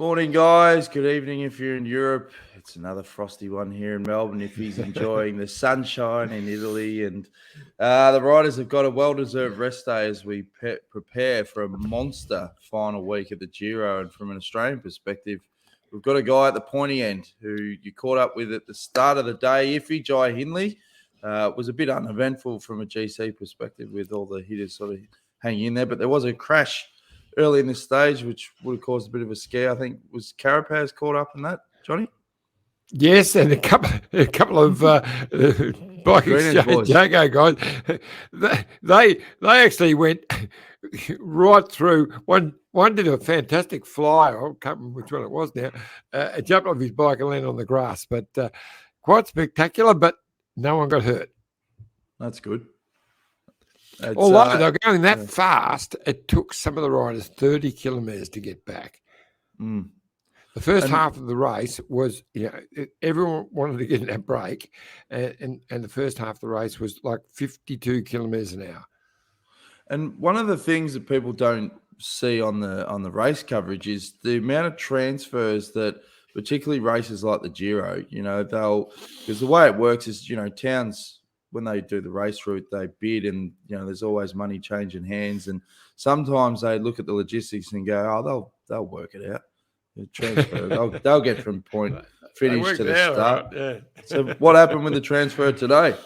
Morning, guys. Good evening if you're in Europe. It's another frosty one here in Melbourne if he's enjoying the sunshine in Italy. And the riders have got a well-deserved rest day as we prepare for a monster final week at the Giro. And from an Australian perspective, we've got a guy at the pointy end who you caught up with at the start of the day, Jai Hindley. Was a bit uneventful from a GC perspective with all the hitters sort of hanging in there. But there was a crash early in this stage, which would have caused a bit of a scare. I think was Carapaz caught up in that, Johnny? Yes, and a couple of Bike Exchange Jago guys. They actually went right through. One did a fantastic fly. I can't remember which one it was now. Jumped off his bike and landed on the grass, but quite spectacular. But no one got hurt. That's good. Although they're going that fast, it took some of the riders 30 kilometres to get back. Mm. The first half of the race was, everyone wanted to get in that break, and the first half of the race was like 52 kilometres an hour. And one of the things that people don't see on the race coverage is the amount of transfers that, particularly races like the Giro, because the way it works is, towns, when they do the race route, they bid and, there's always money changing hands. And sometimes they look at the logistics and go, oh, they'll work it out. The transfer, they'll get from point finish to the start. Right, yeah. So what happened with the transfer today?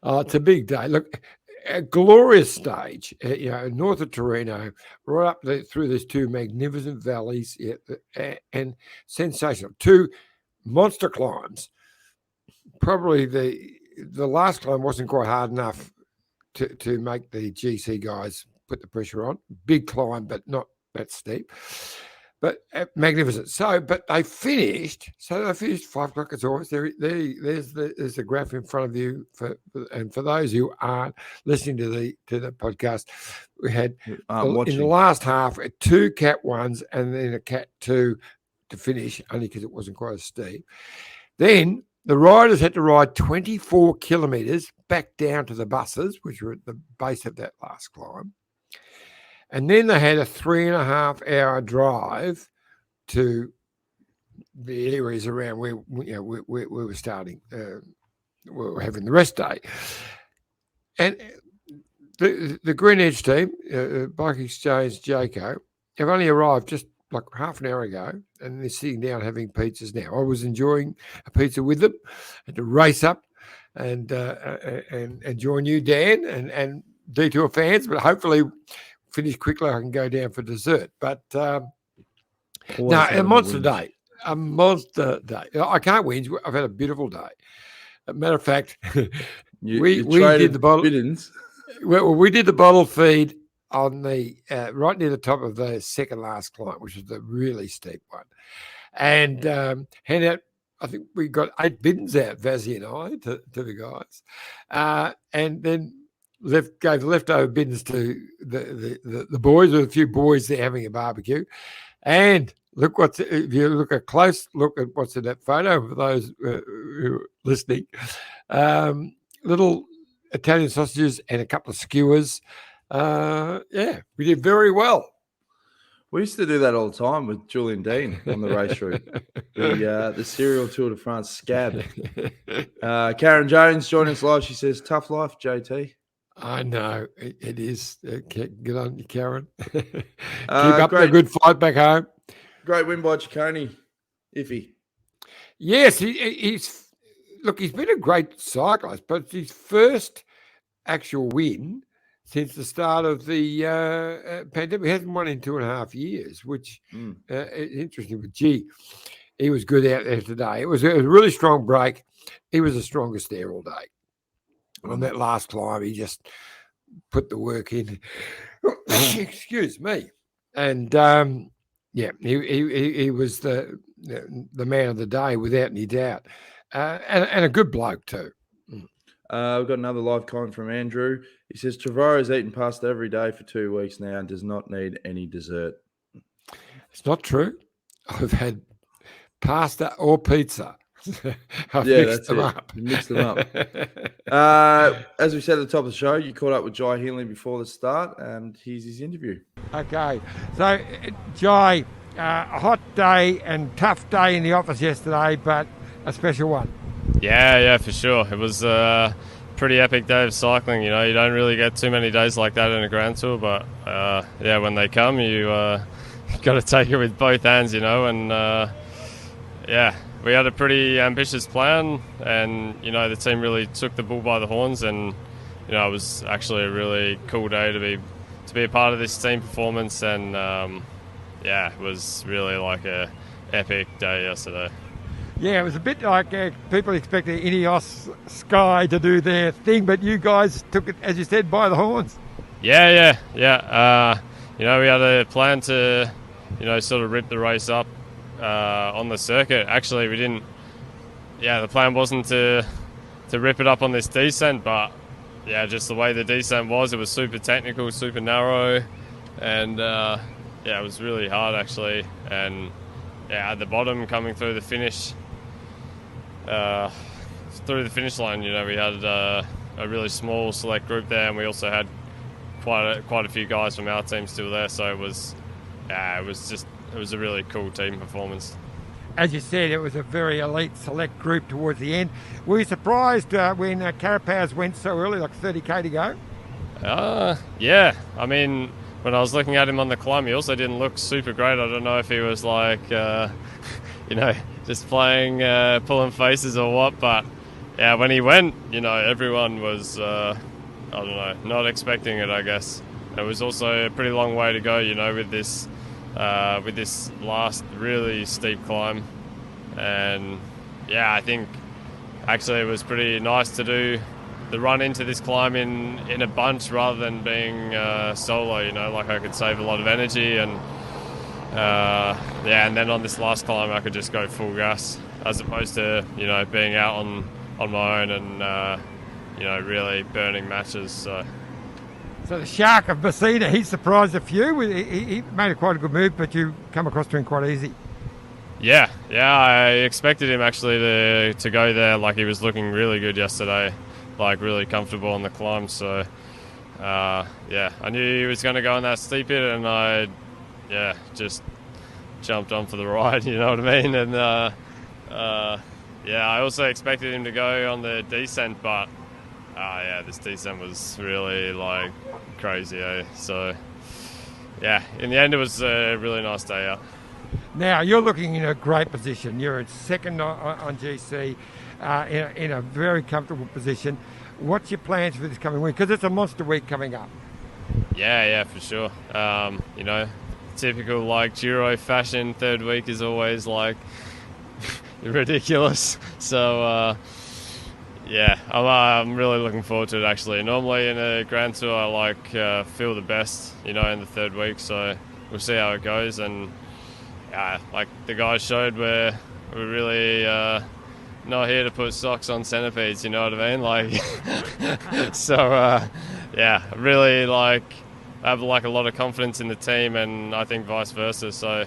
It's a big day. Look, a glorious stage, north of Torino, right up through these two magnificent valleys, and sensational. Two monster climbs. Probably the last climb wasn't quite hard enough to make the GC guys put the pressure on. Big climb, but not that steep. But magnificent. But they finished. So they finished 5 o'clock as always. There's the graph in front of you. For those who aren't listening to the podcast, we had in the last half 2 Cat 1s and then a Cat 2 to finish, only because it wasn't quite as steep. Then the riders had to ride 24 kilometres back down to the buses, which were at the base of that last climb. And then they had a 3.5-hour drive to the areas around where we were starting. We were having the rest day. And the Green Edge team, Bike Exchange Jaco, have only arrived just like half an hour ago, and they're sitting down having pizzas now. I was enjoying a pizza with them, and to race up and join you, Dan, and Detour fans, but hopefully finish quickly. I can go down for dessert. But a monster day. A monster day. I can't win. I've had a beautiful day. As a matter of fact, we did the bottle. We did the bottle feed on the right near the top of the second last climb, which was the really steep one, and hand out. I think we got 8 bins out, Vazzy and I, to the guys, and then gave the leftover bins to the boys, with a few boys there having a barbecue. And look if you look a close look at what's in that photo for those who are listening, little Italian sausages and a couple of skewers. We did very well. We used to do that all the time with Julian Dean on the race route. The serial Tour de France scab. Karen Jones joined us live. She says, "Tough life, JT." I know it is. Good on you, Karen. Keep up the good fight back home. Great win by Ciccone, Iffy. Yes, he's been a great cyclist, but it's his first actual win since the start of the pandemic. He hasn't won in 2.5 years, which is interesting. But he was good out there today. It was a really strong break. He was the strongest there all day. On that last climb, he just put the work in. Excuse me. And he was the man of the day without any doubt, and a good bloke too. We've got another live comment from Andrew. He says, Trevorrow's eaten pasta every day for 2 weeks now and does not need any dessert. It's not true. I've had pasta or pizza. I've mixed them up. You mixed them up. As we said at the top of the show, you caught up with Jai Hindley before the start, and here's his interview. Okay. So, Jai, a hot day and tough day in the office yesterday, but a special one. Yeah, for sure. It was a pretty epic day of cycling. You don't really get too many days like that in a Grand Tour, but when they come, you got to take it with both hands, and we had a pretty ambitious plan, and the team really took the bull by the horns, and it was actually a really cool day to be a part of this team performance, and it was really like a epic day yesterday. Yeah, it was a bit like people expected Ineos Sky to do their thing, but you guys took it, as you said, by the horns. Yeah. We had a plan to, sort of rip the race up on the circuit. Actually, we didn't. Yeah, the plan wasn't to rip it up on this descent, but just the way the descent was, it was super technical, super narrow, and it was really hard actually. And at the bottom, coming through the finish. Through the finish line, we had a really small select group there, and we also had quite a few guys from our team still there. So it was a really cool team performance. As you said, it was a very elite select group towards the end. Were you surprised when Carapaz went so early, like 30k to go? Yeah. I mean, when I was looking at him on the climb, he also didn't look super great. I don't know if he was like, just playing, pulling faces or what. But when he went, everyone was, not expecting it, I guess. It was also a pretty long way to go, with this last really steep climb. And I think actually it was pretty nice to do the run into this climb in a bunch rather than being solo, like I could save a lot of energy, and and then on this last climb I could just go full gas as opposed to being out on my own and really burning matches. So the Shark of Messina, he surprised a few. He made quite a good move, but you come across to him quite easy. Yeah, I expected him actually to go there. Like, he was looking really good yesterday, like really comfortable on the climb. So I knew he was going to go on that steep bit, and I just jumped on for the ride, you know what I mean? And I also expected him to go on the descent, but this descent was really like crazy, So in the end it was a really nice day out. Now you're looking in a great position. You're in second on GC, in a very comfortable position. What's your plans for this coming week? Because it's a monster week coming up. Yeah, for sure. Typical like Giro fashion, third week is always like ridiculous. So I'm really looking forward to it actually. Normally in a Grand Tour I feel the best, in the third week. So we'll see how it goes. And like the guys showed, we're really not here to put socks on centipedes, you know what I mean? Like, so really I have a lot of confidence in the team, and I think vice versa. So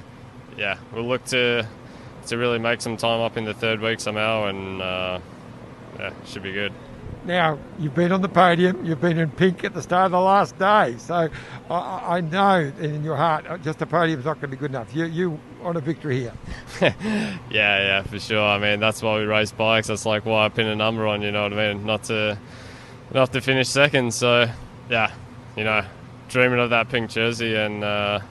we'll look to really make some time up in the third week somehow, and should be good. Now, you've been on the podium, you've been in pink at the start of the last day, so I know in your heart just the podium's not going to be good enough. You want a victory here. Yeah, for sure. I mean, that's why we race bikes. That's like why I pin a number on, you know what I mean? Not to finish second. So, dreaming of that pink jersey, and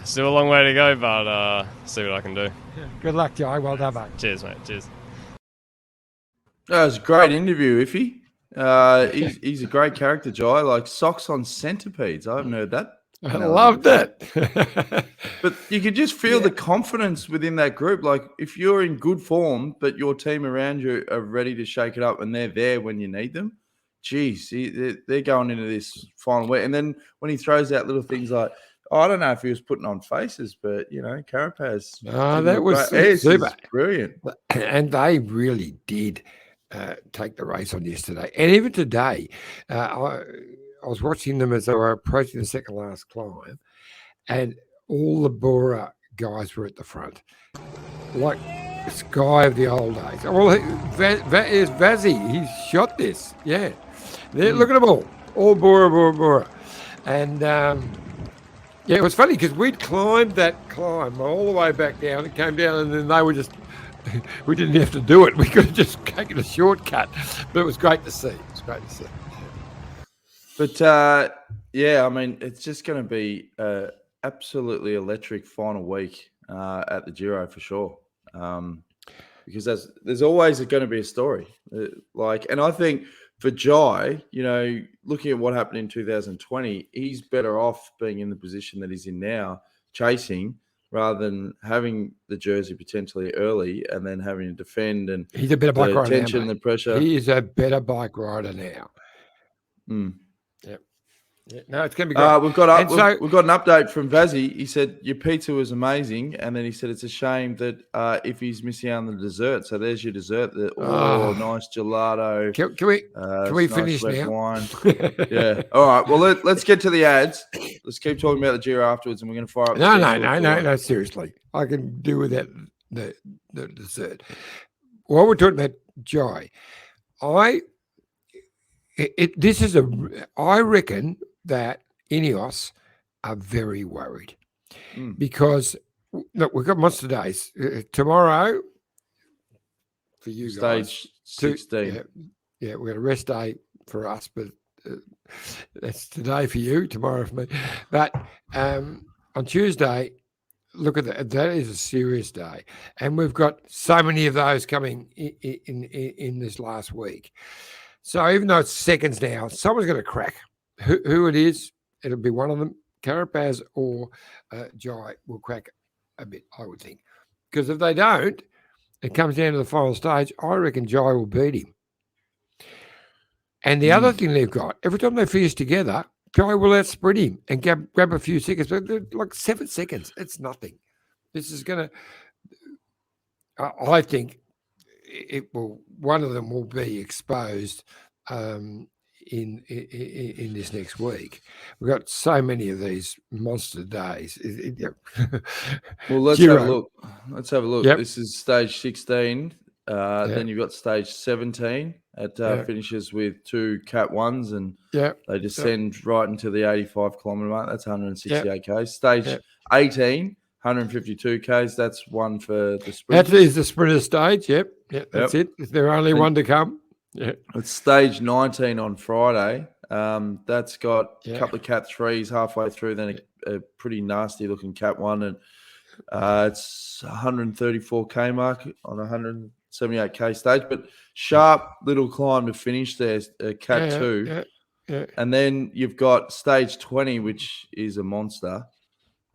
still a long way to go, but see what I can do. Good luck, Jai. Well done, mate. Cheers, mate. Cheers. That was a great interview, Iffy. He's a great character, Jai. Like socks on centipedes. I haven't heard that. I loved it. But you could just feel the confidence within that group. Like if you're in good form, but your team around you are ready to shake it up and they're there when you need them, geez, they're going into this final week. And then when he throws out little things like, I don't know if he was putting on faces, but, Carapaz. That was super. Brilliant. And they really did take the race on yesterday. And even today, I was watching them as they were approaching the second last climb, and all the Bora guys were at the front. Like Sky of the old days. Well, here's Vazzy. He's shot this. Yeah. Look at them all. All Bora. And, Yeah, it was funny because we'd climbed that climb all the way back down. It came down, and then they were just. We didn't have to do it. We could have just taken a shortcut, but it was great to see. But yeah, I mean, it's just going to be absolutely electric final week at the Giro for sure. Because there's always going to be a story. And I think for Jai, looking at what happened in 2020, he's better off being in the position that he's in now, chasing, rather than having the jersey potentially early and then having to defend and he's a better bike rider tension now, and the pressure. He is a better bike rider now. Yep. Yeah, no, it's going to be great. We've got an update from Vazzy. He said your pizza was amazing, and then he said it's a shame that if he's missing out on the dessert. So there's your dessert. Nice gelato. Can we finish now? Wine. Yeah. All right. Well, let's get to the ads. Let's keep talking about the Giro afterwards, and we're going to fire up. No. Seriously, I can do without the dessert. While we're talking about Jai, I reckon that Ineos are very worried because look, we've got Monster Days tomorrow for you guys. Stage 16. Yeah, we've got a rest day for us, but that's today for you, tomorrow for me. But on Tuesday, look at that. That is a serious day, and we've got so many of those coming in this last week. So even though it's seconds now, someone's going to crack. Who it is, it'll be one of them. Carapaz or Jai will crack a bit, I would think. Because if they don't, it comes down to the final stage, I reckon Jai will beat him. And the other thing they've got, every time they finish together, Jai will outsprint him and grab a few seconds. But they're like 7 seconds. It's nothing. This is going to, I think it will, one of them will be exposed in this next week. We've got so many of these monster days. Well, let's have a look. Yep. This is stage 16. Then you've got stage 17. It finishes with 2 Cat 1s, and they descend right into the 85-kilometre mark. That's 168 Ks. Stage 18, 152 Ks. That's one for the sprint. That is the sprinter stage. Yep. That's it. Is there only one to come? Yeah. It's stage 19 on Friday. That's got a couple of Cat 3s halfway through, then a pretty nasty looking Cat 1, and it's 134K mark on 178K stage, but sharp little climb to finish there, Cat 2. Yeah. And then you've got stage 20, which is a monster.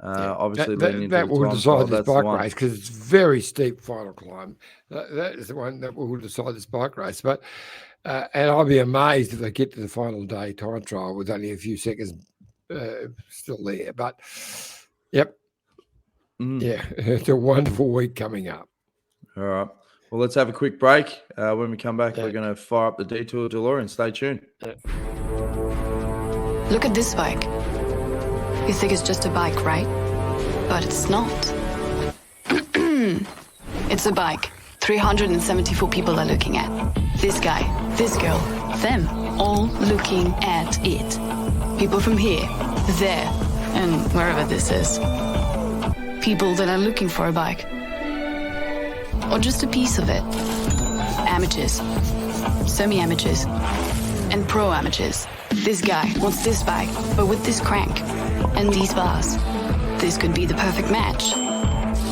Obviously, that will decide this bike race because it's very steep final climb. That is the one that will decide this bike race. But and I'll be amazed if they get to the final day time trial with only a few seconds still there. But it's a wonderful week coming up. All right. Well, let's have a quick break. When we come back, we're going to fire up the Detour Delorean. Stay tuned. Look at this bike. You think it's just a bike, right? But it's not. It's a bike. 374 people are looking at. This guy, this girl, them, all looking at it. People from here, there, and wherever this is. People that are looking for a bike. Or just a piece of it. Amateurs, semi-amateurs, and pro-amateurs. This guy wants this bike, but with this crank and these bars. This could be the perfect match.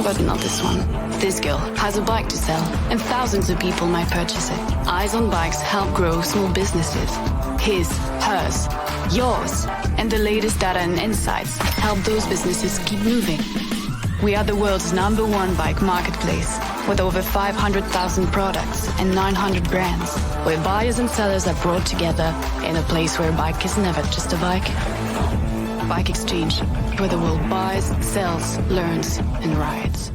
But not this one. This girl has a bike to sell, and thousands of people might purchase it. Eyes on Bikes help grow small businesses. His, hers, yours, and the latest data and insights help those businesses keep moving. We are the world's #1 bike marketplace, with over 500,000 products and 900 brands, where buyers and sellers are brought together in a place where a bike is never just a bike. Bike Exchange, where the world buys, sells, learns, and rides.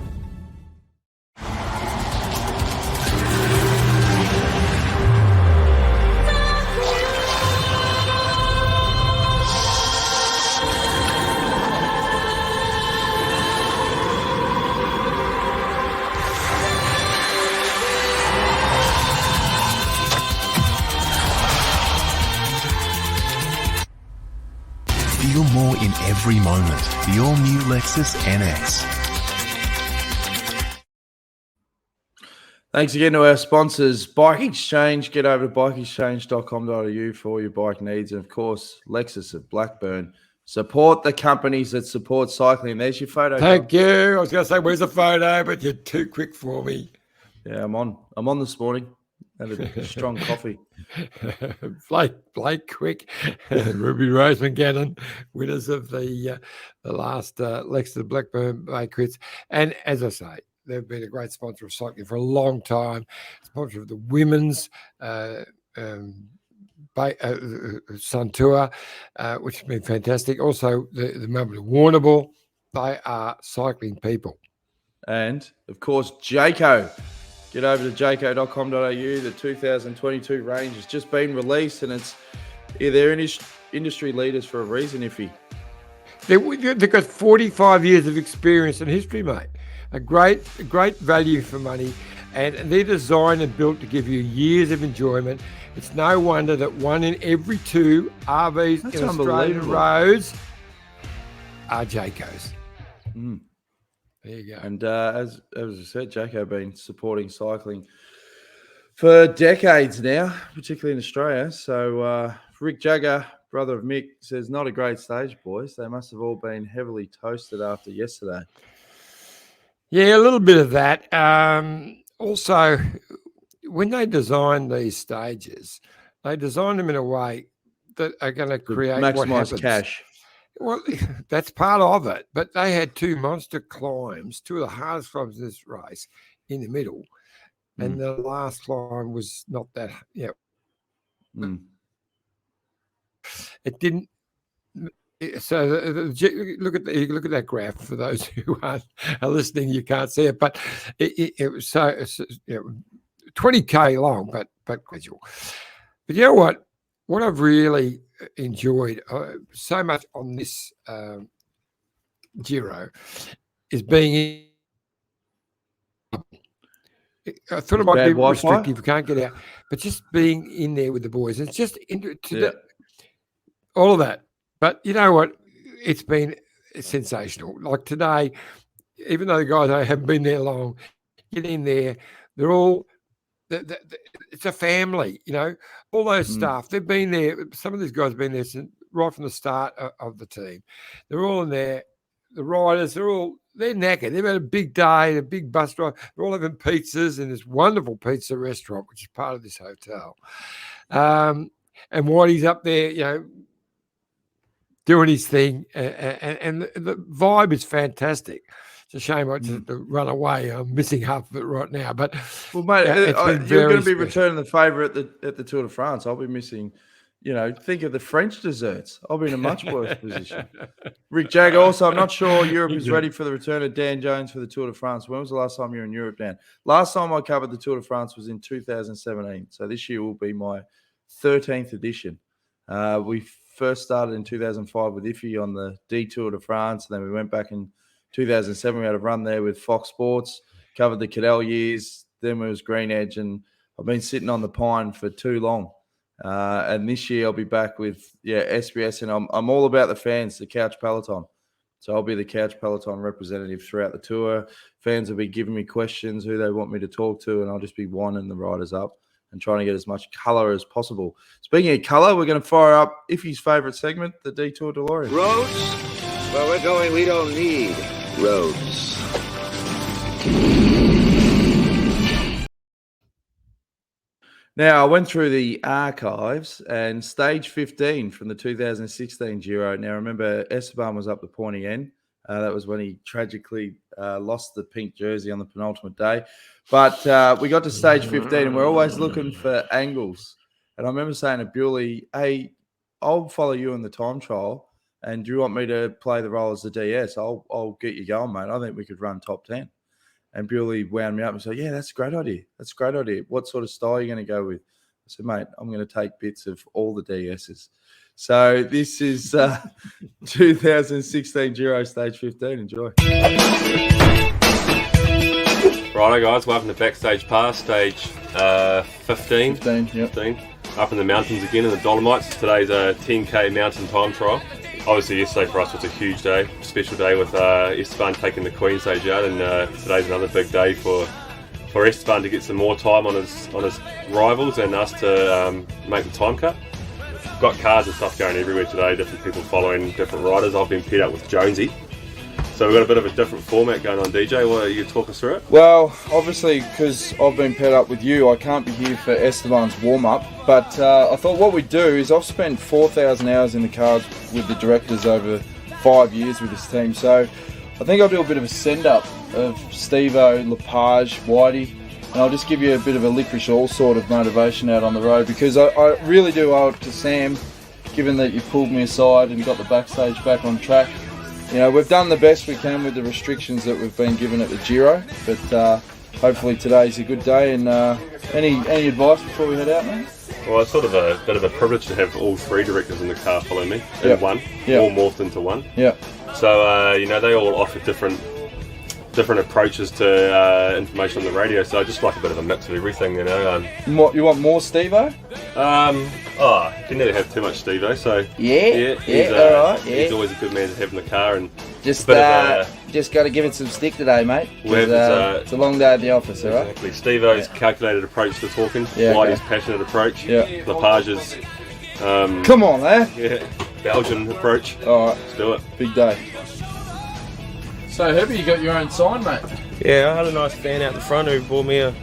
every moment. The all-new Lexus NX. Thanks again to our sponsors, Bike Exchange. Get over to bikeexchange.com.au for all your bike needs. And, of course, Lexus of Blackburn. Support the companies that support cycling. There's your photo. Thank you. I was going to say, where's the photo? But you're too quick for me. Yeah, I'm on this morning. Had a strong coffee. Blake Quick and Ruby Roseman Gannon, winners of the last Lexus Blackburn Bay-Crits. And as I say, they've been a great sponsor of cycling for a long time. Sponsor of the women's Sun Tour, which has been fantastic. Also, the Melbourne Warrnambool. They are cycling people. And, of course, Jayco. Get over to jayco.com.au. The 2022 range has just been released, and they're industry leaders for a reason, Iffy. They've got 45 years of experience and history, mate. A great value for money, and they're designed and built to give you years of enjoyment. It's no wonder that 1 in every 2 RVs in Australian roads are Jaycos. Mm. There you go. And as I said, Jayco have been supporting cycling for decades now, particularly in Australia. So Rick Jagger, brother of Mick, says, not a great stage, boys. They must have all been heavily toasted after yesterday. Yeah, a little bit of that. Also, when they design these stages, they design them in a way that are going to create maximize cash. Well, that's part of it. But they had 2 monster climbs, 2 of the hardest climbs in this race in the middle. And the last climb was not that, It didn't. So look at that graph for those who are listening. You can't see it, but it was so 20K long, but gradual. But you know what? What I've really enjoyed so much on this Giro is being. I thought it might be restrictive. You can't get out, but just being in there with the boys. It's just all of that. But you know what? It's been sensational. Like today, even though the guys haven't been there long, get in there. They're all, it's a family, all those staff. They've been there. Some of these guys have been there since right from the start of the team. They're all in there. The riders, they're knackered. They've had a big day, a big bus drive. They're all having pizzas in this wonderful pizza restaurant, which is part of this hotel. And Whitey's up there, doing his thing, and the vibe is fantastic. It's a shame I just run away. I'm missing half of it right now. But well, mate, you're going to be returning the favour at the Tour de France. I'll be missing. Think of the French desserts. I'll be in a much worse position. Rick Jagger. Also, I'm not sure Europe is ready for the return of Dan Jones for the Tour de France. When was the last time you were in Europe, Dan? Last time I covered the Tour de France was in 2017. So this year will be my 13th edition. We first started in 2005 with Iffy on the Detour de France, and then we went back in 2007. We had a run there with Fox Sports, covered the Cadell years, then it was Green Edge, and I've been sitting on the pine for too long. And this year I'll be back with SBS, and I'm all about the fans, the Couch Peloton. So I'll be the Couch Peloton representative throughout the tour. Fans will be giving me questions, who they want me to talk to, and I'll just be winding the riders up and trying to get as much colour as possible. Speaking of colour, we're going to fire up Iffy's favourite segment, the Detour Delorean. Roads? Where we're going, we don't need roads. Now, I went through the archives, and stage 15 from the 2016 Giro. Now, remember, Esteban was up the pointy end. That was when he tragically lost the pink jersey on the penultimate day. But we got to stage 15, and we're always looking for angles. And I remember saying to Bewley, hey, I'll follow you in the time trial, and do you want me to play the role as the DS? I'll get you going, mate. I think we could run top 10. And Bewley wound me up and said, yeah, that's a great idea. That's a great idea. What sort of style are you going to go with? I said, mate, I'm going to take bits of all the DSs. So this is 2016 Giro Stage 15. Enjoy. Righto, guys. Welcome to Backstage Pass, stage 15. 15, yep. 15. Up in the mountains again in the Dolomites. Today's a 10K mountain time trial. obviously yesterday for us was a huge day, special day with Esteban taking the Queen stage out, and today's another big day for Esteban to get some more time on his rivals and us to make the time cut. Got cars and stuff going everywhere today, different people following different riders. I've been paired up with Jonesy. So we've got a bit of a different format going on, DJ. What, you talk us through it? Well, obviously, because I've been paired up with you, I can't be here for Esteban's warm-up. But I thought what we'd do is I've spent 4,000 hours in the cars with the directors over 5 years with this team. So I think I'll do a bit of a send-up of Steve-O, Lepage, Whitey, and I'll just give you a bit of a licorice all sort of motivation out on the road, because I really do owe it to Sam, given that you pulled me aside and got the backstage back on track. You know, we've done the best we can with the restrictions that we've been given at the Giro, but hopefully today's a good day. And any advice before we head out, mate? Well, it's sort of a bit of a privilege to have all three directors in the car follow me in one, all morphed into one. Yeah. So you know, they all offer different approaches to information on the radio. So I just like a bit of a mix of everything, you know. You want more Steve-O? You can never have too much Steve-O. So he's all right. He's always a good man to have in the car, and just got to give it some stick today, mate. It's a long day at the office, all right? Exactly. Steve-O's calculated approach to talking. Whitey's passionate approach. Lepage's come on, Belgian approach. All right, let's do it. Big day. So, Herbie, you got your own sign, mate? Yeah, I had a nice fan out the front who bought me a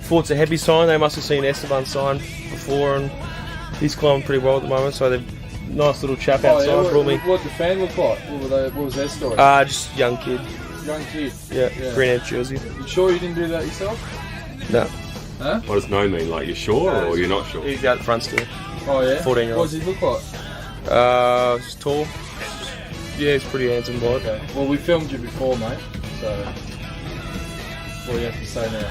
Forza Happy sign. They must have seen Esteban's sign before, and he's climbing pretty well at the moment, so they're nice little chap outside. Brought me. What did the fan look like? What was their story? Just young kid. Young kid? Yeah. Green out jersey. You sure you didn't do that yourself? No. Huh? What does no mean? Like, you're sure or you're not sure? He's out the front still. Oh, yeah? 14-year-old. What does he look like? He's tall. Yeah, he's pretty handsome boy. Okay. Well, we filmed you before, mate, so what do you have to say now?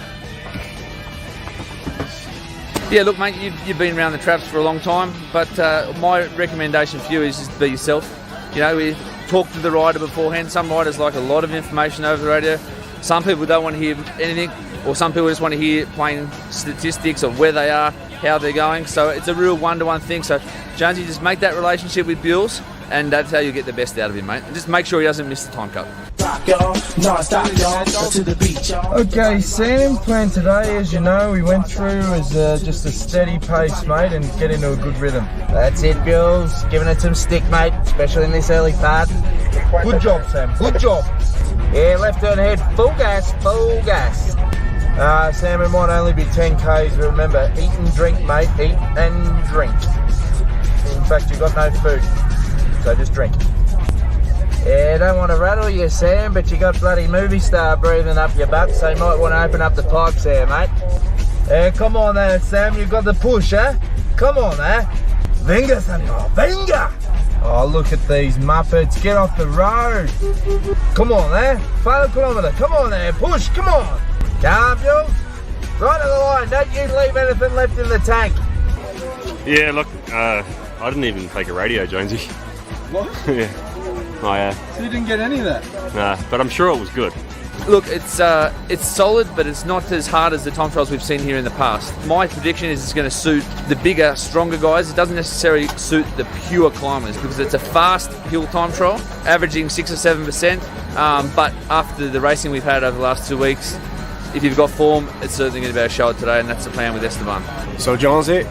Yeah, look, mate, you've been around the traps for a long time, but my recommendation for you is just be yourself. You know, we talk to the rider beforehand. Some riders like a lot of information over the radio. Some people don't want to hear anything, or some people just want to hear plain statistics of where they are, how they're going. So it's a real one-to-one thing. So, Jonesy, just make that relationship with Bills, and that's how you get the best out of him, mate. And just make sure he doesn't miss the time cut. Okay, Sam, plan today, as you know, we went through as just a steady pace, mate, and get into a good rhythm. That's it, Bills. Giving it some stick, mate, especially in this early part. Good job, Sam. Good job. Yeah, left turn ahead. Full gas, full gas. Sam, it might only be 10Ks, but remember, eat and drink, mate. Eat and drink. In fact, you've got no food, so just drink. Yeah, don't want to rattle you, Sam, but you got bloody movie star breathing up your butt, so you might want to open up the pipes there, mate. Yeah, come on there, Sam, you've got the push, eh? Come on there. Venga, senor, venga! Oh, look at these muppets, get off the road. Come on there, final kilometre, come on there, push, come on. Come, Jules. Right to the line, don't you leave anything left in the tank. Yeah, look, I didn't even take a radio, Jonesy. What? Yeah. Oh, yeah. So you didn't get any of that? Nah, but I'm sure it was good. Look, it's solid, but it's not as hard as the time trials we've seen here in the past. My prediction is it's going to suit the bigger, stronger guys. It doesn't necessarily suit the pure climbers because it's a fast hill time trial, averaging 6 or 7%. But after the racing we've had over the last 2 weeks, if you've got form, it's certainly going to be a show today, and that's the plan with Esteban. So, Jonesy,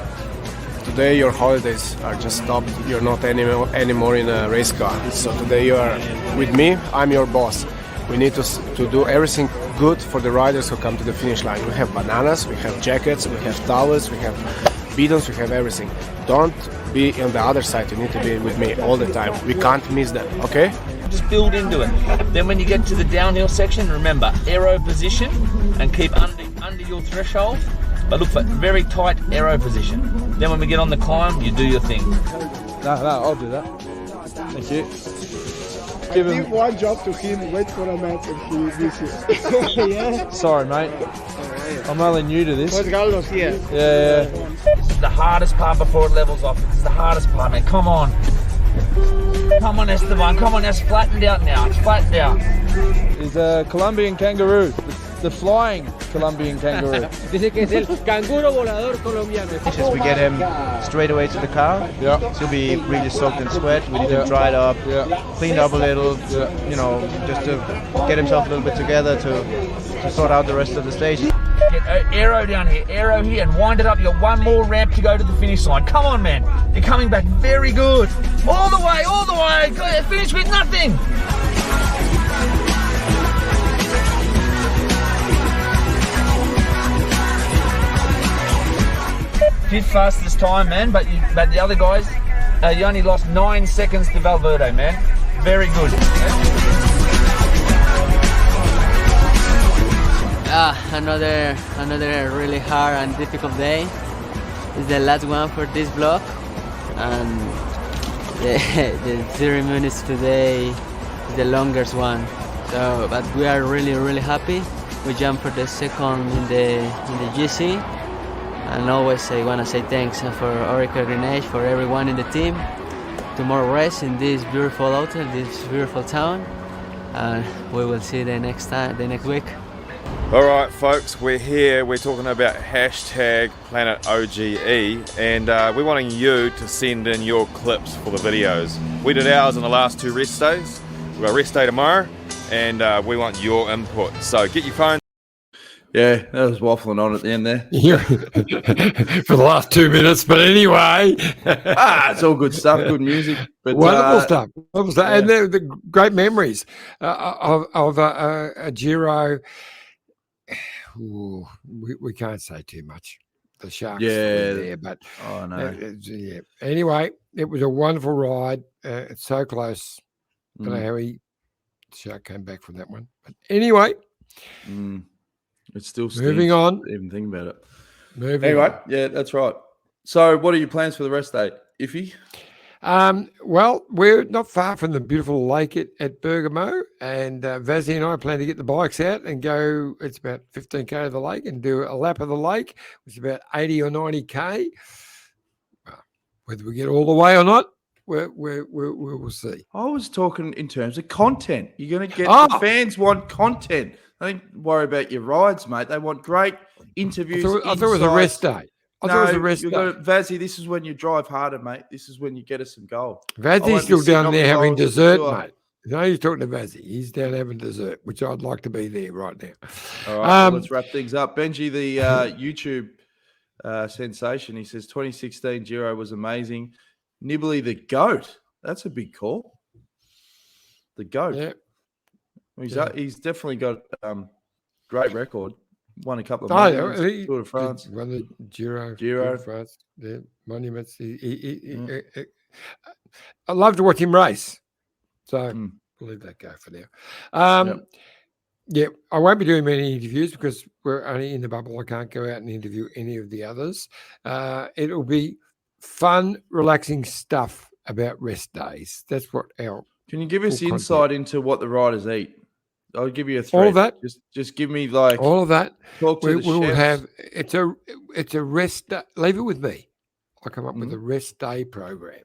today your holidays are just stopped. You're not anymore in a race car. So today you are with me. I'm your boss. We need to do everything good for the riders who come to the finish line. We have bananas, we have jackets, we have towels, we have bidons, we have everything. Don't be on the other side. You need to be with me all the time. We can't miss them, okay? Just build into it. Then when you get to the downhill section, remember aero position and keep under your threshold. But look for very tight aero position. Then when we get on the climb, you do your thing. No, I'll do that. Thank you. Give one job to him, wait for a match and he miss you. Yeah. Sorry, mate. I'm only new to this. Carlos here. Yeah. This is the hardest part before it levels off. This is the hardest part, man. Come on. Come on, Esteban. Come on, it's flattened out now. It's flattened out. He's a Colombian kangaroo. the flying Colombian kangaroo. Dice que es el canguro volador colombiano. We get him straight away to the car. Yeah. So he'll be really soaked in sweat. We need him dried up, cleaned up a little, you know, just to get himself a little bit together to sort out the rest of the stage. Get aero down here, aero here, and wind it up. You got one more ramp to go to the finish line. Come on, man. You're coming back very good. All the way, all the way. Finish with nothing. Fifth fastest time, man, but the other guys, you only lost 9 seconds to Valverde, man. Very good. Another really hard and difficult day. It's the last one for this vlog, and the 30 minutes today is the longest one. So, but we are really happy. We jumped for the second in the GC, and always I want to say thanks for Orica Greenage, for everyone in the team. Tomorrow race in this beautiful hotel, this beautiful town, and we will see the next week. All right, folks, we're here. We're talking about hashtag Planet OGE, and we're wanting you to send in your clips for the videos. We did ours on the last 2 rest days. We've got a rest day tomorrow, and we want your input. So get your phone. Yeah, that was waffling on at the end there. For the last 2 minutes, but anyway. It's all good stuff, good music. But, wonderful stuff. Yeah. And they're the great memories of a Giro. Ooh, we can't say too much. The Sharks were there, but oh no. Yeah. Anyway, it was a wonderful ride. It's so close. Don't know how the Shark came back from that one. But anyway, it's still moving on. Even think about it. Moving anyway, on. Yeah, that's right. So, what are your plans for the rest day, Iffy? Well, we're not far from the beautiful lake at Bergamo, and Vazzy and I plan to get the bikes out and go. It's about 15k to the lake and do a lap of the lake, which is about 80 or 90k. Whether we get all the way or not, we'll see. I was talking in terms of content. You're going to get the fans want content. Don't worry about your rides, mate. They want great interviews. I thought it was a rest day. I thought it was a rest day. Vazzy, this is when you drive harder, mate. This is when you get us some gold. Vazzy's still down there having dessert, mate. No, you're talking to Vazzy. He's down having dessert, which I'd like to be there right now. All right, well, let's wrap things up. Benji, the YouTube sensation, he says 2016 Giro was amazing. Nibbly the GOAT. That's a big call. The GOAT. Yeah. He's definitely got great record. Won a couple of monuments, Tour de France. Won the Giro. Tour de France. Yeah, monuments. I love to watch him race. So we'll leave that go for now. Yeah, I won't be doing many interviews because we're only in the bubble. I can't go out and interview any of the others. It'll be fun, relaxing stuff about rest days. That's what our. Can you give us insight into what the riders eat? I'll give you a thread. All of that. Just give me like all of that. Talk to we the will chefs. have. It's a rest day. Leave it with me. I'll come up with a rest day program.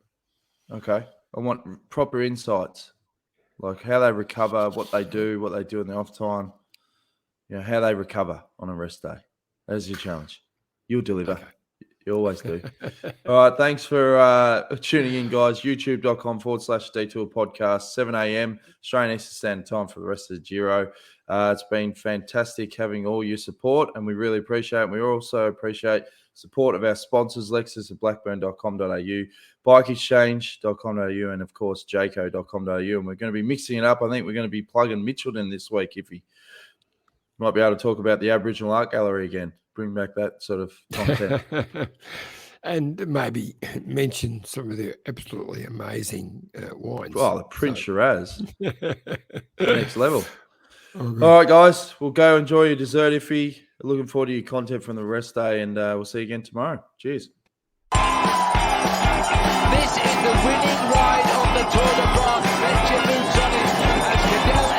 Okay. I want proper insights, like how they recover, what they do in the off time. You know, how they recover on a rest day. That's your challenge. You'll deliver. Okay. You always do. All right. Thanks for tuning in, guys. YouTube.com/Detour Podcast, 7 a.m. Australian Eastern Standard Time for the rest of the Giro. It's been fantastic having all your support, and we really appreciate it. And we also appreciate support of our sponsors, Lexus at blackburn.com.au, bikeexchange.com.au, and, of course, jayco.com.au. And we're going to be mixing it up. I think we're going to be plugging Mitchelton this week if he might be able to talk about the Aboriginal Art Gallery again. Bring back that sort of content. And maybe mention some of the absolutely amazing wines. Oh, the Prince Shiraz. Next level. All right, guys. We'll go enjoy your dessert, Iffy. Looking forward to your content from the rest day, and we'll see you again tomorrow. Cheers. This is the winning ride of the Tour de France. Benjamin Johnson as Cadell